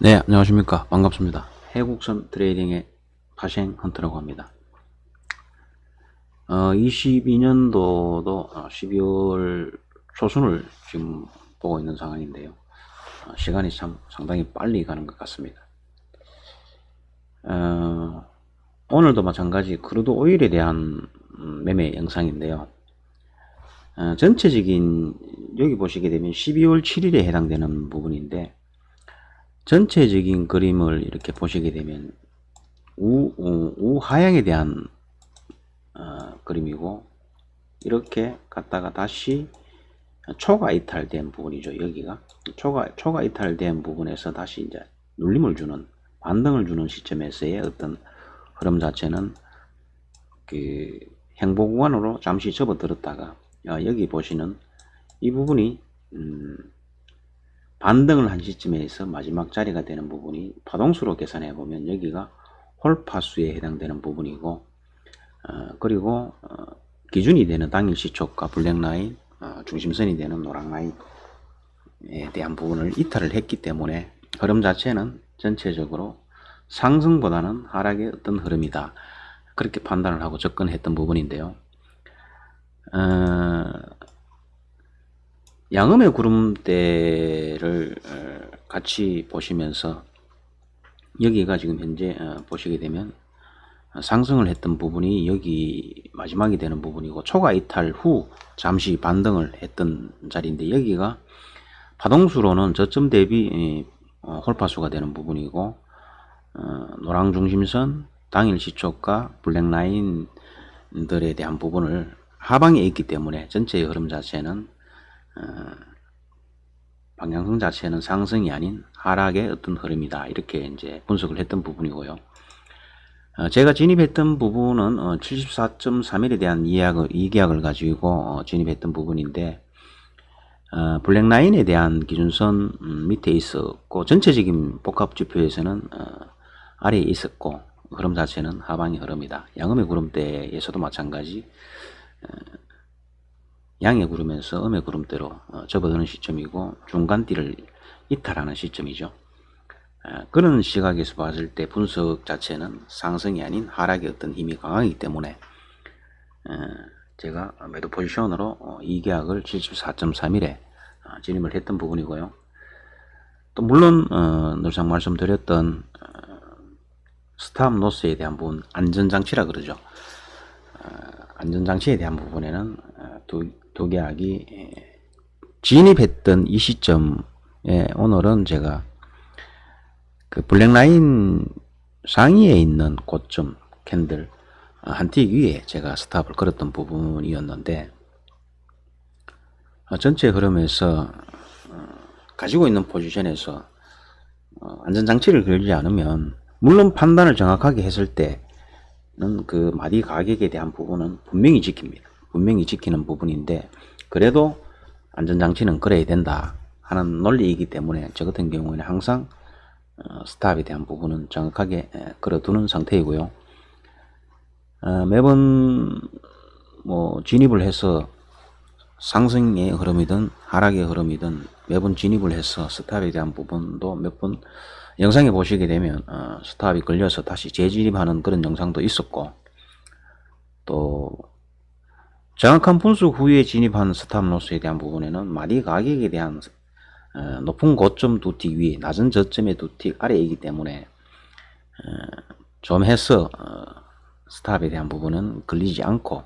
네, 안녕하십니까. 반갑습니다. 해국선 트레이딩의 파생 헌터라고 합니다. 22년도도 12월 초순을 지금 보고 있는 상황인데요. 시간이 참 상당히 빨리 가는 것 같습니다. 오늘도 마찬가지 크루드 오일에 대한 매매 영상인데요. 전체적인 여기 보시게 되면 12월 7일에 해당되는 부분인데, 전체적인 그림을 이렇게 보시게 되면 우하향에 대한 그림이고, 이렇게 갔다가 다시 초가 이탈된 부분이죠. 여기가 초가 이탈된 부분에서 다시 이제 눌림을 주는, 반등을 주는 시점에서의 어떤 흐름 자체는 그 행보 구간으로 잠시 접어들었다가, 여기 보시는 이 부분이 반등을 한 시점에서 마지막 자리가 되는 부분이 파동수로 계산해 보면 여기가 홀파수에 해당되는 부분이고, 그리고 기준이 되는 당일 시초가 블랙라인, 중심선이 되는 노랑라인에 대한 부분을 이탈을 했기 때문에 흐름 자체는 전체적으로 상승보다는 하락의 어떤 흐름이다, 그렇게 판단을 하고 접근했던 부분인데요. 양음의 구름대를 같이 보시면서 여기가 지금 현재 보시게 되면 상승을 했던 부분이 여기 마지막이 되는 부분이고, 초가 이탈 후 잠시 반등을 했던 자리인데, 여기가 파동수로는 저점 대비 홀파수가 되는 부분이고, 노랑 중심선, 당일 시초가, 블랙라인들에 대한 부분을 하방에 있기 때문에 전체의 흐름 자체는 방향성 자체는 상승이 아닌 하락의 어떤 흐름이다, 이렇게 이제 분석을 했던 부분이고요. 제가 진입했던 부분은 74.31에 대한 이계약을 가지고 진입했던 부분인데, 블랙라인에 대한 기준선 밑에 있었고, 전체적인 복합지표에서는 아래에 있었고, 흐름 자체는 하방의 흐름이다. 양음의 구름대에서도 마찬가지 양의 구름에서 음의 구름대로 접어드는 시점이고, 중간띠를 이탈하는 시점이죠. 그런 시각에서 봤을 때 분석 자체는 상승이 아닌 하락의 어떤 힘이 강하기 때문에 제가 매도 포지션으로 이 계약을 74.31에 진입을 했던 부분이고요. 또 물론 늘상 말씀드렸던 스탑 로스에 대한 부분, 안전장치라 그러죠. 안전장치에 대한 부분에는 두 계약이 진입했던 이 시점에 오늘은 제가 그 블랙라인 상위에 있는 고점 캔들 한 틱 위에 제가 스탑을 걸었던 부분이었는데, 전체 흐름에서 가지고 있는 포지션에서 안전장치를 걸지 않으면, 물론 판단을 정확하게 했을 때는 그 마디 가격에 대한 부분은 분명히 지킵니다. 분명히 지키는 부분인데, 그래도 안전장치는 걸어야 된다 하는 논리이기 때문에 저 같은 경우에는 항상 스탑에 대한 부분은 정확하게 걸어두는 상태이고요. 매번 진입을 해서 상승의 흐름이든 하락의 흐름이든 매번 진입을 해서 스탑에 대한 부분도 몇 번 영상에 보시게 되면 스탑이 걸려서 다시 재진입하는 그런 영상도 있었고, 또 정확한 분석 후에 진입한 스탑 로스에 대한 부분에는 마디 가격에 대한 높은 고점 두 틱 위, 낮은 저점의 두 틱 아래이기 때문에 좀 해서 스탑에 대한 부분은 걸리지 않고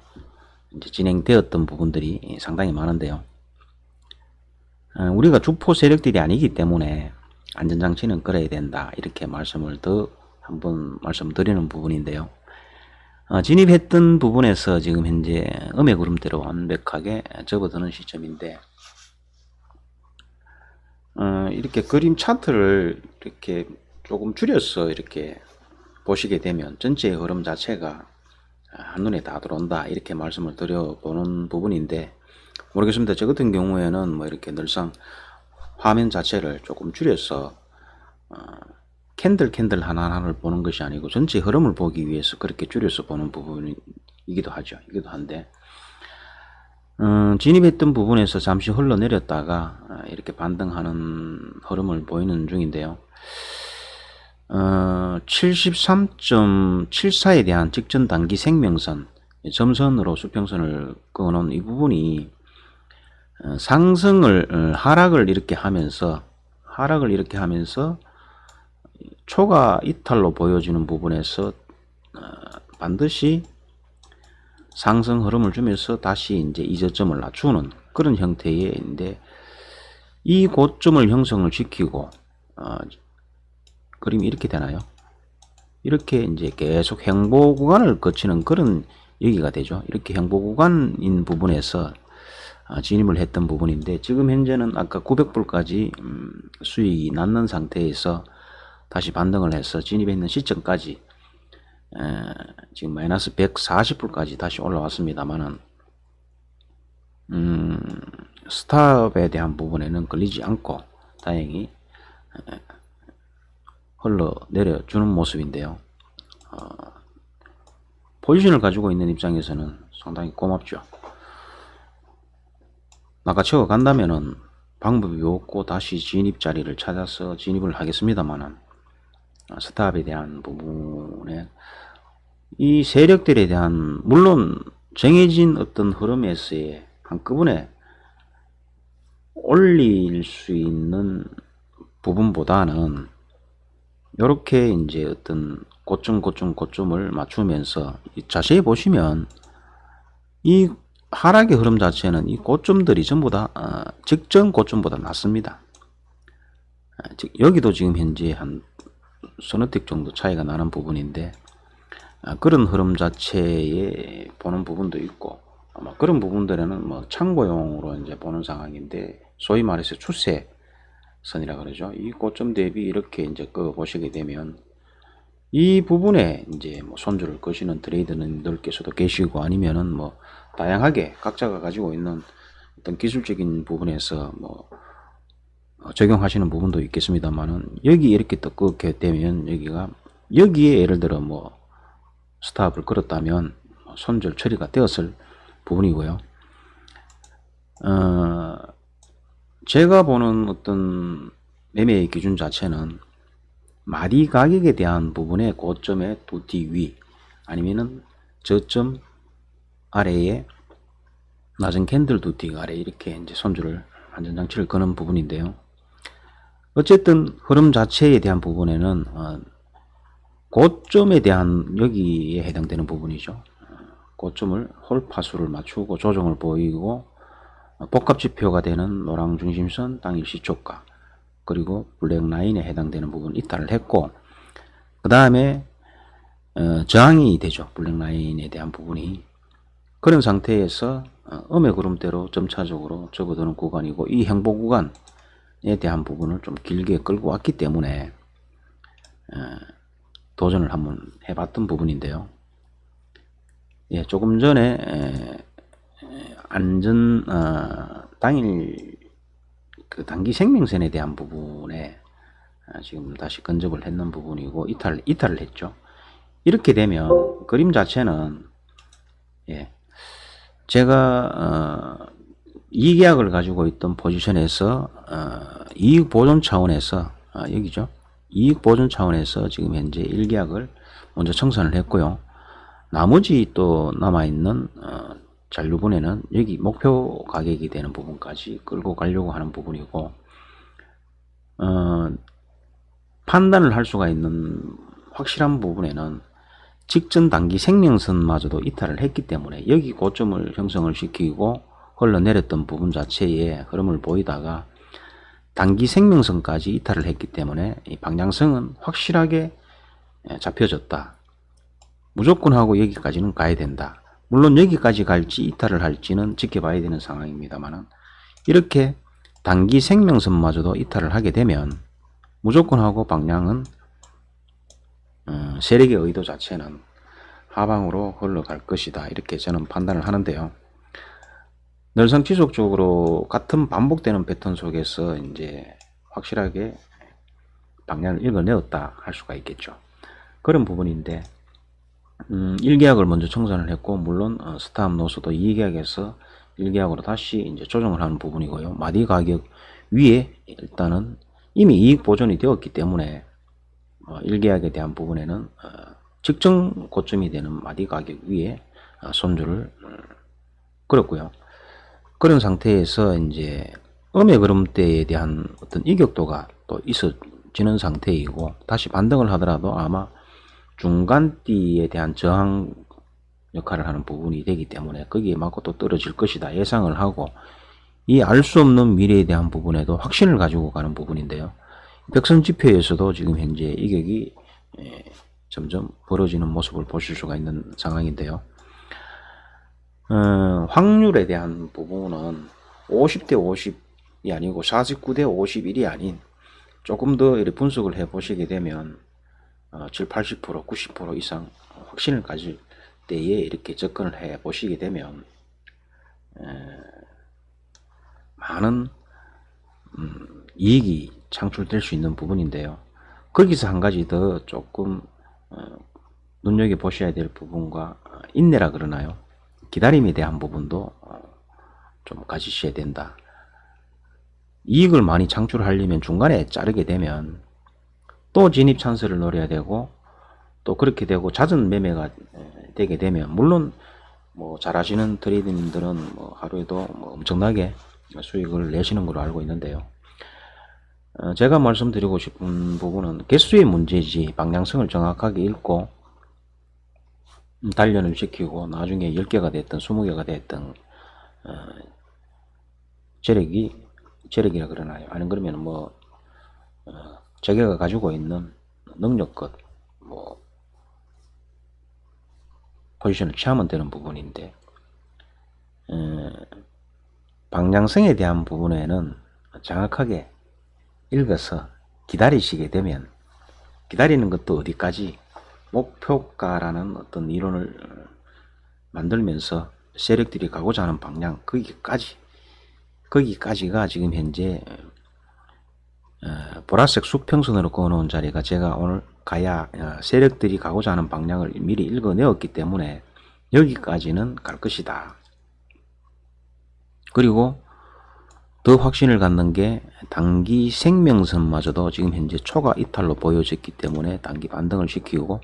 이제 진행되었던 부분들이 상당히 많은데요. 우리가 주포 세력들이 아니기 때문에 안전장치는 걸어야 된다, 이렇게 말씀을 더 한번 말씀드리는 부분인데요. 진입했던 부분에서 지금 현재 음의 구름대로 완벽하게 접어드는 시점인데, 이렇게 그림 차트를 이렇게 조금 줄여서 이렇게 보시게 되면 전체의 흐름 자체가 한눈에 다 들어온다, 이렇게 말씀을 드려보는 부분인데, 모르겠습니다. 저 같은 경우에는 이렇게 늘상 화면 자체를 조금 줄여서 캔들 하나하나를 보는 것이 아니고 전체 흐름을 보기 위해서 그렇게 줄여서 보는 부분이기도 한데, 진입했던 부분에서 잠시 흘러내렸다가 이렇게 반등하는 흐름을 보이는 중인데요. 73.74에 대한 직전 단기 생명선, 점선으로 수평선을 그어놓은 이 부분이 상승을 하락을 이렇게 하면서 초과 이탈로 보여지는 부분에서 반드시 상승 흐름을 주면서 다시 이제 이저점을 낮추는 그런 형태인데, 이 고점을 형성을 시키고 그림이 이렇게 되나요? 이렇게 이제 계속 행보 구간을 거치는 그런 여기가 되죠. 이렇게 행보 구간인 부분에서 진입을 했던 부분인데, 지금 현재는 아까 900불까지 수익이 났는 상태에서 다시 반등을 해서 진입했는 시점까지 지금 마이너스 140불까지 다시 올라왔습니다만은 스탑에 대한 부분에는 걸리지 않고 다행히 흘러내려주는 모습인데요. 포지션을 가지고 있는 입장에서는 상당히 고맙죠. 낚아채워 간다면은 방법이 없고 다시 진입 자리를 찾아서 진입을 하겠습니다만은, 스탑에 대한 부분에 이 세력들에 대한, 물론 정해진 어떤 흐름에서의 한꺼번에 올릴 수 있는 부분보다는 이렇게 이제 어떤 고점을 맞추면서 자세히 보시면 이 하락의 흐름 자체는 이 고점들이 전부 다 직전 고점보다 낮습니다. 여기도 지금 현재 한 서너 틱 정도 차이가 나는 부분인데, 그런 흐름 자체에 보는 부분도 있고, 아마 그런 부분들에는 뭐 참고용으로 이제 보는 상황인데, 소위 말해서 추세선이라 그러죠. 이 고점 대비 이렇게 이제 끄어 보시게 되면 이 부분에 이제 뭐 손절을 거시는 트레이더님들께서도 계시고, 아니면은 뭐 다양하게 각자가 가지고 있는 어떤 기술적인 부분에서 뭐 적용하시는 부분도 있겠습니다만은, 여기 이렇게 또 그렇게 되면 여기에 예를 들어 뭐 스탑을 걸었다면 손절 처리가 되었을 부분이고요. 제가 보는 어떤 매매의 기준 자체는 마디 가격에 대한 부분의 고점의 두티 위, 아니면은 저점 아래에 낮은 캔들 두티 아래 이렇게 이제 손절을 안전장치를 거는 부분인데요. 어쨌든 흐름 자체에 대한 부분에는 고점에 대한 여기에 해당되는 부분이죠. 고점을 홀파수를 맞추고 조정을 보이고, 복합지표가 되는 노랑 중심선, 당일 시초가, 그리고 블랙라인에 해당되는 부분 이탈을 했고, 그 다음에 저항이 되죠. 블랙라인에 대한 부분이. 그런 상태에서 음의 구름대로 점차적으로 접어드는 구간이고, 이 행보 구간에 대한 부분을 좀 길게 끌고 왔기 때문에 도전을 한번 해봤던 부분인데요. 예, 조금 전에 당일 그 단기 생명선에 대한 부분에 지금 다시 근접을 했는 부분이고, 이탈을 했죠. 이렇게 되면 그림 자체는, 예, 제가 이계약을 가지고 있던 포지션에서 이익 보존 차원에서 여기죠. 이익 보존 차원에서 지금 현재 1계약을 먼저 청산을 했고요. 나머지 또 남아있는 잔류분에는 여기 목표 가격이 되는 부분까지 끌고 가려고 하는 부분이고, 판단을 할 수가 있는 확실한 부분에는 직전 단기 생명선마저도 이탈을 했기 때문에 여기 고점을 형성을 시키고 흘러내렸던 부분 자체의 흐름을 보이다가 단기 생명선까지 이탈을 했기 때문에 이 방향성은 확실하게 잡혀졌다. 무조건 하고 여기까지는 가야 된다. 물론 여기까지 갈지 이탈을 할지는 지켜봐야 되는 상황입니다만, 이렇게 단기 생명선마저도 이탈을 하게 되면 무조건 하고 방향은 세력의 의도 자체는 하방으로 흘러갈 것이다. 이렇게 저는 판단을 하는데요. 늘상 지속적으로 같은 반복되는 패턴 속에서 이제 확실하게 방향을 읽어내었다 할 수가 있겠죠. 그런 부분인데, 1계약을 먼저 청산을 했고, 물론 스탑 노스도 2계약에서 1계약으로 다시 이제 조정을 하는 부분이고요. 마디 가격 위에 일단은 이미 이익 보존이 되었기 때문에 1계약에 대한 부분에는 직전 고점이 되는 마디 가격 위에 손주를 걸었고요. 그런 상태에서 이제 음의 그림대에 대한 어떤 이격도가 또 있어지는 상태이고, 다시 반등을 하더라도 아마 중간대에 대한 저항 역할을 하는 부분이 되기 때문에 거기에 맞고 또 떨어질 것이다 예상을 하고, 이 알 수 없는 미래에 대한 부분에도 확신을 가지고 가는 부분인데요. 백선 지표에서도 지금 현재 이격이 점점 벌어지는 모습을 보실 수가 있는 상황인데요. 확률에 대한 부분은 50대 50이 아니고 49대 51이 아닌, 조금 더 이렇게 분석을 해 보시게 되면 7, 80%, 90% 이상 확신을 가질 때에 이렇게 접근을 해 보시게 되면 많은 이익이 창출될 수 있는 부분인데요. 거기서 한 가지 더 조금 눈여겨 보셔야 될 부분과 인내라 그러나요? 기다림에 대한 부분도 좀 가지셔야 된다. 이익을 많이 창출하려면 중간에 자르게 되면 또 진입 찬스를 노려야 되고, 또 그렇게 되고 잦은 매매가 되게 되면, 물론 뭐 잘하시는 트레이더님들은 뭐 하루에도 뭐 엄청나게 수익을 내시는 걸로 알고 있는데요. 제가 말씀드리고 싶은 부분은 개수의 문제지, 방향성을 정확하게 읽고 단련을 시키고 나중에 10개가 됐든 20개가 됐든 재력이라 그러나요? 아니 그러면 뭐 자기가 가지고 있는 능력껏 뭐 포지션을 취하면 되는 부분인데, 방향성에 대한 부분에는 정확하게 읽어서 기다리시게 되면, 기다리는 것도 어디까지, 목표가라는 어떤 이론을 만들면서 세력들이 가고자 하는 방향, 거기까지가 지금 현재 보라색 수평선으로 그어놓은 자리가, 제가 오늘 가야 세력들이 가고자 하는 방향을 미리 읽어내었기 때문에 여기까지는 갈 것이다. 그리고 더 확신을 갖는 게 단기 생명선마저도 지금 현재 초과 이탈로 보여졌기 때문에 단기 반등을 시키고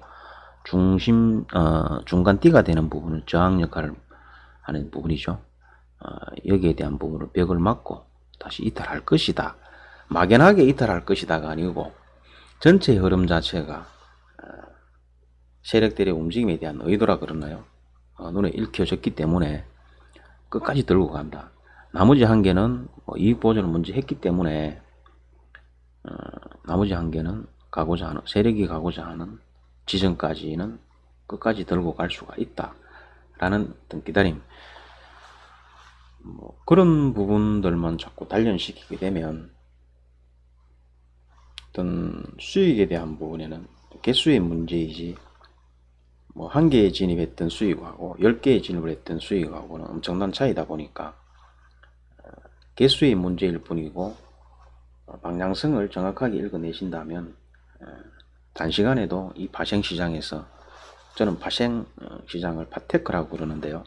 중간띠가 되는 부분을 저항 역할을 하는 부분이죠. 여기에 대한 부분을 벽을 막고 다시 이탈할 것이다. 막연하게 이탈할 것이다가 아니고 전체 흐름 자체가 세력들의 움직임에 대한 의도라 그러나요? 눈에 읽혀졌기 때문에 끝까지 들고 간다. 나머지 한 개는 이익 보존을 먼저 했기 때문에 나머지 한 개는 가고자 하는, 세력이 가고자 하는 지점까지는 끝까지 들고 갈 수가 있다 라는 어떤 기다림, 뭐 그런 부분들만 자꾸 단련시키게 되면 어떤 수익에 대한 부분에는 개수의 문제이지, 뭐 한 개에 진입했던 수익하고 10개에 진입을 했던 수익하고는 엄청난 차이다 보니까 개수의 문제일 뿐이고, 방향성을 정확하게 읽어내신다면 단시간에도 이 파생 시장에서, 저는 파생 시장을 파테크라고 그러는데요,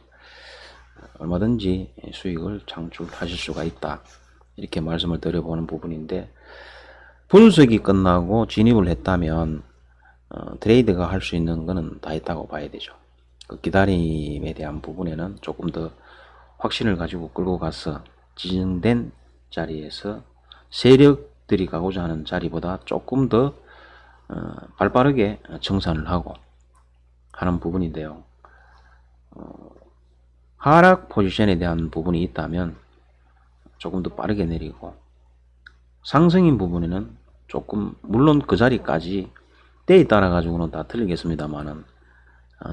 얼마든지 수익을 창출하실 수가 있다, 이렇게 말씀을 드려보는 부분인데, 분석이 끝나고 진입을 했다면 트레이드가 할 수 있는 거는 다 했다고 봐야 되죠. 그 기다림에 대한 부분에는 조금 더 확신을 가지고 끌고 가서 지정된 자리에서 세력들이 가고자 하는 자리보다 조금 더 발빠르게 청산을 하고 하는 부분인데요. 하락 포지션에 대한 부분이 있다면 조금 더 빠르게 내리고, 상승인 부분에는 조금, 물론 그 자리까지 때에 따라 가지고는 다 틀리겠습니다만은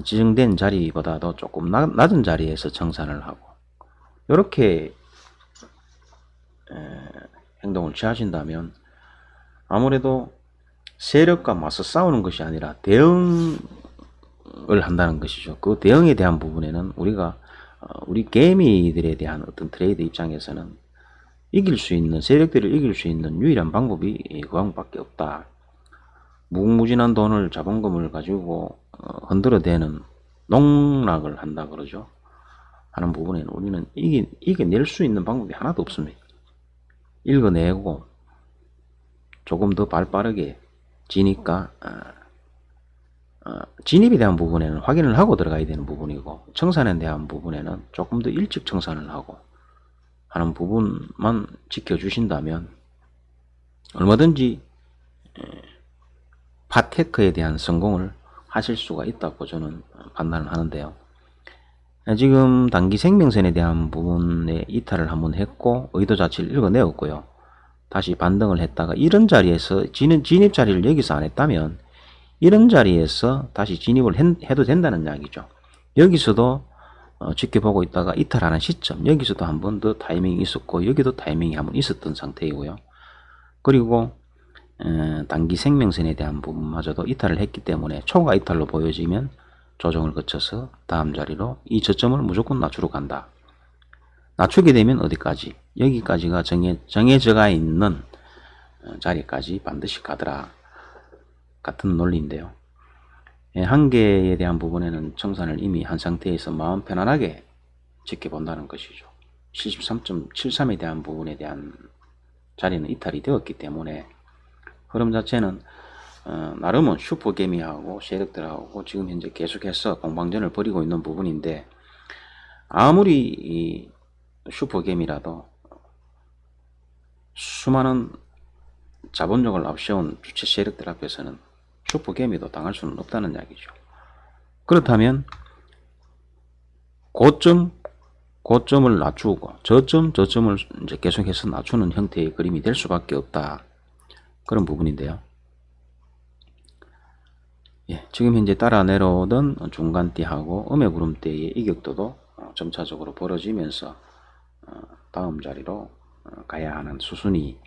지정된 자리보다도 조금 낮은 자리에서 청산을 하고, 이렇게 행동을 취하신다면 아무래도 세력과 맞서 싸우는 것이 아니라 대응을 한다는 것이죠. 그 대응에 대한 부분에는 우리 개미들에 대한 어떤 트레이드 입장에서는 이길 수 있는, 세력들을 이길 수 있는 유일한 방법이 그 방법밖에 없다. 무궁무진한 돈을, 자본금을 가지고 흔들어대는 농락을 한다 그러죠. 하는 부분에는 우리는 이겨낼 수 있는 방법이 하나도 없습니다. 읽어내고 조금 더 발빠르게 지니까 진입에 대한 부분에는 확인을 하고 들어가야 되는 부분이고, 청산에 대한 부분에는 조금 더 일찍 청산을 하고 하는 부분만 지켜주신다면 얼마든지 팟테크에 대한 성공을 하실 수가 있다고 저는 판단을 하는데요. 지금 단기 생명선에 대한 부분에 이탈을 한번 했고 의도 자체를 읽어내었고요. 다시 반등을 했다가 이런 자리에서 진입 자리를 여기서 안 했다면 이런 자리에서 다시 진입을 해도 된다는 이야기죠. 여기서도 지켜보고 있다가 이탈하는 시점, 여기서도 한 번 더 타이밍이 있었고 여기도 타이밍이 한 번 있었던 상태이고요. 그리고 단기 생명선에 대한 부분마저도 이탈을 했기 때문에 초과 이탈로 보여지면 조정을 거쳐서 다음 자리로 이 저점을 무조건 낮추러 간다. 낮추게 되면 어디까지? 여기까지가 정해져가 있는 자리까지 반드시 가더라. 같은 논리인데요. 한계에 대한 부분에는 청산을 이미 한 상태에서 마음 편안하게 지켜본다는 것이죠. 73.73에 대한 부분에 대한 자리는 이탈이 되었기 때문에 흐름 자체는 나름은 슈퍼개미하고 세력들하고 지금 현재 계속해서 공방전을 벌이고 있는 부분인데, 아무리 이 슈퍼개미라도 수많은 자본력을 앞세운 주체 세력들 앞에서는 슈퍼개미도 당할 수는 없다는 이야기죠. 그렇다면 고점을 낮추고 저점을 이제 계속해서 낮추는 형태의 그림이 될 수밖에 없다. 그런 부분인데요. 지금 현재 따라 내려오던 중간대하고 음해구름대의 이격도도 점차적으로 벌어지면서 다음 자리로 가야 하는 수순이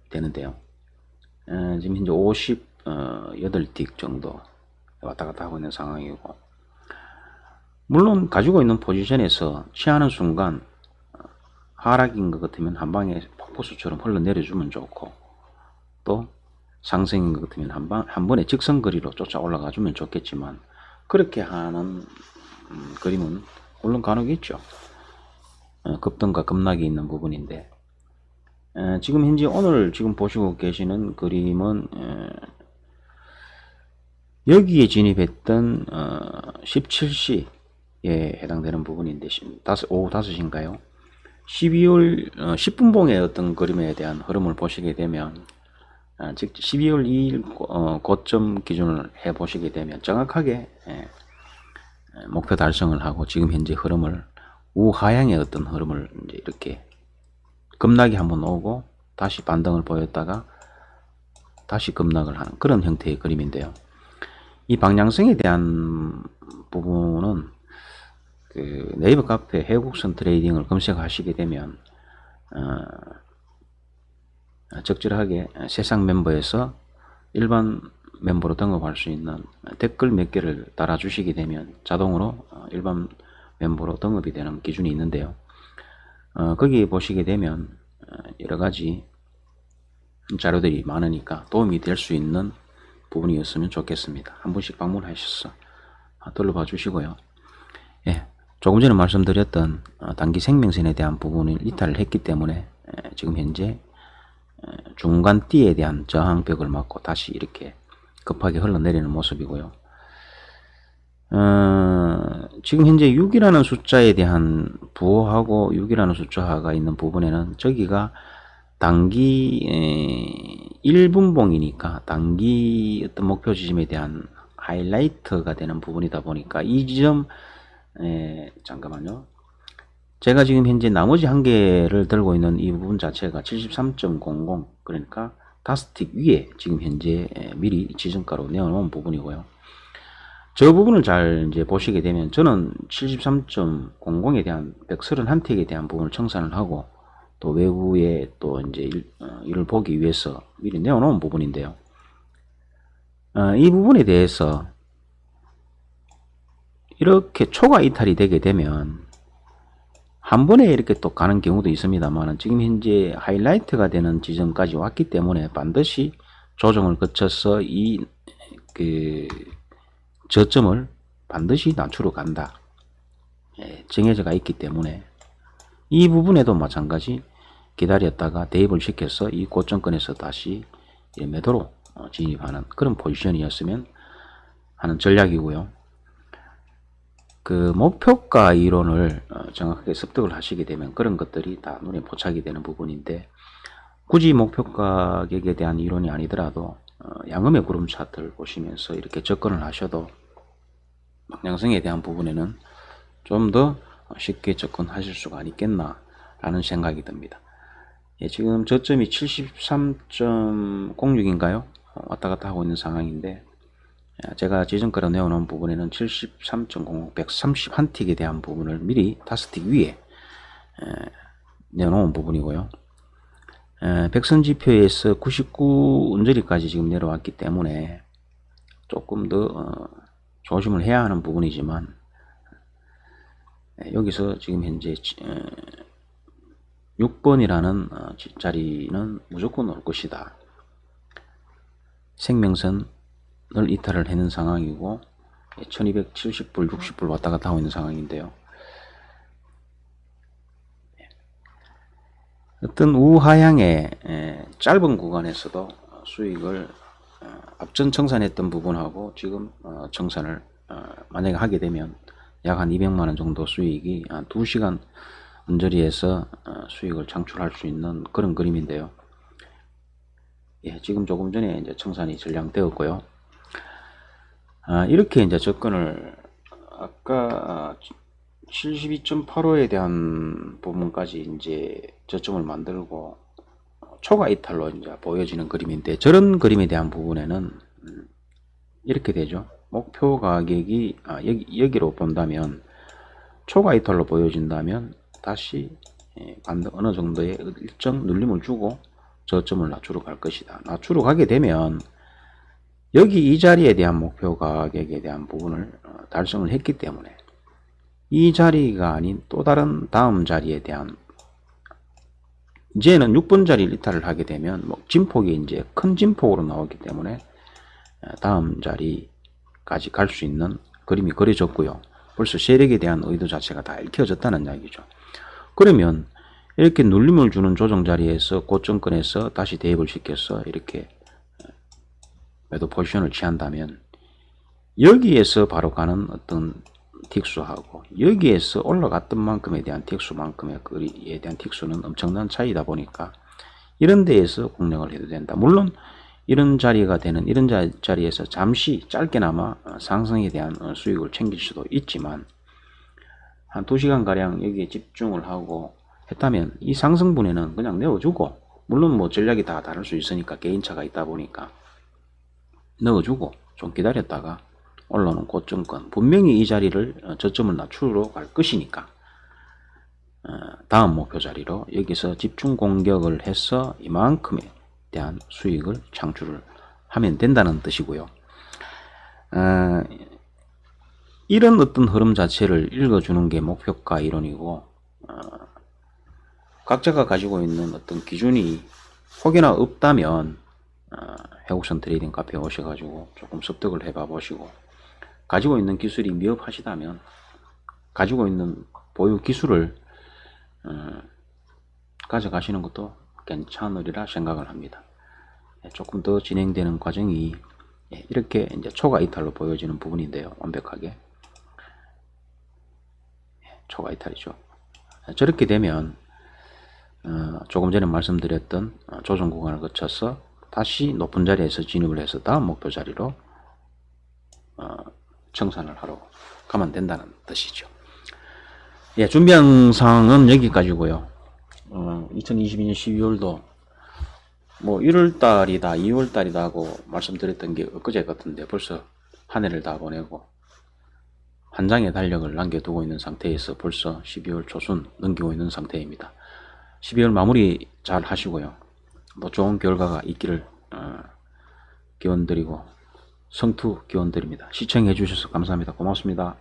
되는데요. 지금 현재 58틱 정도 왔다 갔다 하고 있는 상황이고, 물론 가지고 있는 포지션에서 취하는 순간 하락인 것 같으면 한 방에 폭포수처럼 흘러내려주면 좋고, 또 상승인 것 같으면 한 번에 직선거리로 쫓아 올라가 주면 좋겠지만, 그렇게 하는 그림은 물론 간혹 있죠. 급등과 급락이 있는 부분인데, 지금 현재 오늘 지금 보시고 계시는 그림은 여기에 진입했던 17시에 해당되는 부분인데, 오후 5시인가요? 12월 10분봉의 어떤 그림에 대한 흐름을 보시게 되면, 즉 12월 2일 고점 기준을 해 보시게 되면 정확하게 목표 달성을 하고 지금 현재 흐름을 우하향의 어떤 흐름을 이제 이렇게 급락이 한번 오고 다시 반등을 보였다가 다시 급락을 하는 그런 형태의 그림인데요. 이 방향성에 대한 부분은 그 네이버 카페 해국선 트레이딩을 검색하시게 되면 적절하게 세상 멤버에서 일반 멤버로 등록할 수 있는 댓글 몇 개를 달아주시게 되면 자동으로 일반 멤버로 등록이 되는 기준이 있는데요. 거기 보시게 되면 여러가지 자료들이 많으니까 도움이 될 수 있는 부분이었으면 좋겠습니다. 한 번씩 방문하셔서 둘러봐 주시고요. 조금 전에 말씀드렸던 단기 생명선에 대한 부분을 이탈을 했기 때문에 지금 현재 중간띠에 대한 저항벽을 맞고 다시 이렇게 급하게 흘러내리는 모습이고요. 지금 현재 6이라는 숫자에 대한 부호하고 6이라는 숫자가 있는 부분에는 저기가 단기 1분봉이니까 단기 어떤 목표 지점에 대한 하이라이트가 되는 부분이다 보니까 이 지점 잠깐만요. 제가 지금 현재 나머지 한 개를 들고 있는 이 부분 자체가 73.00 그러니까 5틱 위에 지금 현재 미리 지정가로 내어놓은 부분이고요. 저 부분을 잘 이제 보시게 되면 저는 73.00에 대한 131틱에 대한 부분을 청산을 하고 또 외부에 또 이제 이를 보기 위해서 미리 내어놓은 부분인데요. 이 부분에 대해서 이렇게 초과 이탈이 되게 되면 한 번에 이렇게 또 가는 경우도 있습니다만 지금 현재 하이라이트가 되는 지점까지 왔기 때문에 반드시 조정을 거쳐서 이 저점을 반드시 낮추러 간다. 정해져가 있기 때문에 이 부분에도 마찬가지 기다렸다가 대입을 시켜서 이 고점권에서 다시 매도로 진입하는 그런 포지션이었으면 하는 전략이고요. 그 목표가 이론을 정확하게 습득을 하시게 되면 그런 것들이 다 눈에 포착이 되는 부분인데, 굳이 목표 가격에 대한 이론이 아니더라도 양음의 구름 차트를 보시면서 이렇게 접근을 하셔도 방향성에 대한 부분에는 좀 더 쉽게 접근하실 수가 있겠나 라는 생각이 듭니다. 예, 지금 저점이 73.06인가요? 왔다 갔다 하고 있는 상황인데, 제가 지정가로 내어놓은 부분에는 73.05, 131틱에 대한 부분을 미리 5틱 위에 내어놓은 부분이고요. 백선지표에서 99 언저리까지 지금 내려왔기 때문에 조금 더 조심을 해야 하는 부분이지만, 여기서 지금 현재 6번이라는 자리는 무조건 올 것이다. 생명선을 이탈을 해는 상황이고 1270불 60불 왔다 갔다 하고 있는 상황인데요. 어떤 우하향의 짧은 구간에서도 수익을 앞전 청산했던 부분하고 지금 청산을 만약에 하게 되면 약 한 200만원 정도 수익이 한 2시간 언저리에서 수익을 창출할 수 있는 그런 그림인데요. 예, 지금 조금 전에 이제 청산이 전량되었고요. 이렇게 이제 접근을 아까 72.85에 대한 부분까지 이제 저점을 만들고 초과 이탈로 이제 보여지는 그림인데, 저런 그림에 대한 부분에는 이렇게 되죠. 목표 가격이 여기로 본다면 초과 이탈로 보여진다면 다시 어느 정도의 일정 눌림을 주고 저점을 낮추러 갈 것이다. 낮추러 가게 되면 여기 이 자리에 대한 목표 가격에 대한 부분을 달성을 했기 때문에 이 자리가 아닌 또 다른 다음 자리에 대한, 이제는 6번 자리 이탈을 하게 되면 진폭이 이제 큰 진폭으로 나오기 때문에 다음 자리까지 갈 수 있는 그림이 그려졌고요. 벌써 세력에 대한 의도 자체가 다 읽혀졌다는 이야기죠. 그러면 이렇게 눌림을 주는 조정 자리에서 고점권에서 다시 대입을 시켜서 이렇게 매도 포지션을 취한다면 여기에서 바로 가는 어떤 틱수하고 여기에서 올라갔던 만큼에 대한 틱수만큼의 거리에 대한 틱수는 엄청난 차이다 보니까 이런 데에서 공략을 해도 된다. 물론 이런 자리가 되는 이런 자리에서 잠시 짧게나마 상승에 대한 수익을 챙길 수도 있지만, 한 2시간 가량 여기에 집중을 하고 했다면 이 상승분에는 그냥 내어주고, 물론 뭐 전략이 다 다를 수 있으니까 개인차가 있다 보니까 넣어주고 좀 기다렸다가 올라오는 고점권, 분명히 이 자리를 저점을 낮추러 갈 것이니까 다음 목표 자리로 여기서 집중 공격을 해서 이만큼에 대한 수익을 창출을 하면 된다는 뜻이고요. 이런 어떤 흐름 자체를 읽어주는 게 목표가 이론이고, 각자가 가지고 있는 어떤 기준이 혹여나 없다면 해국선 트레이딩 카페에 오셔가지고 조금 습득을 해봐 보시고, 가지고 있는 기술이 미흡하시다면 가지고 있는 보유 기술을 가져가시는 것도 괜찮으리라 생각을 합니다. 조금 더 진행되는 과정이 이렇게 이제 초과 이탈로 보여지는 부분인데요. 완벽하게 초과 이탈이죠. 저렇게 되면 조금 전에 말씀드렸던 조정 구간을 거쳐서 다시 높은 자리에서 진입을 해서 다음 목표 자리로 청산을 하러 가면 된다는 뜻이죠. 예, 준비 영상은 여기까지고요. 2022년 12월도 뭐 1월달이다 2월달이다 하고 말씀드렸던 게 엊그제 같은데 벌써 한 해를 다 보내고 한 장의 달력을 남겨두고 있는 상태에서 벌써 12월 초순 넘기고 있는 상태입니다. 12월 마무리 잘 하시고요. 뭐 좋은 결과가 있기를 기원드리고 성투 기원드립니다. 시청해 주셔서 감사합니다. 고맙습니다.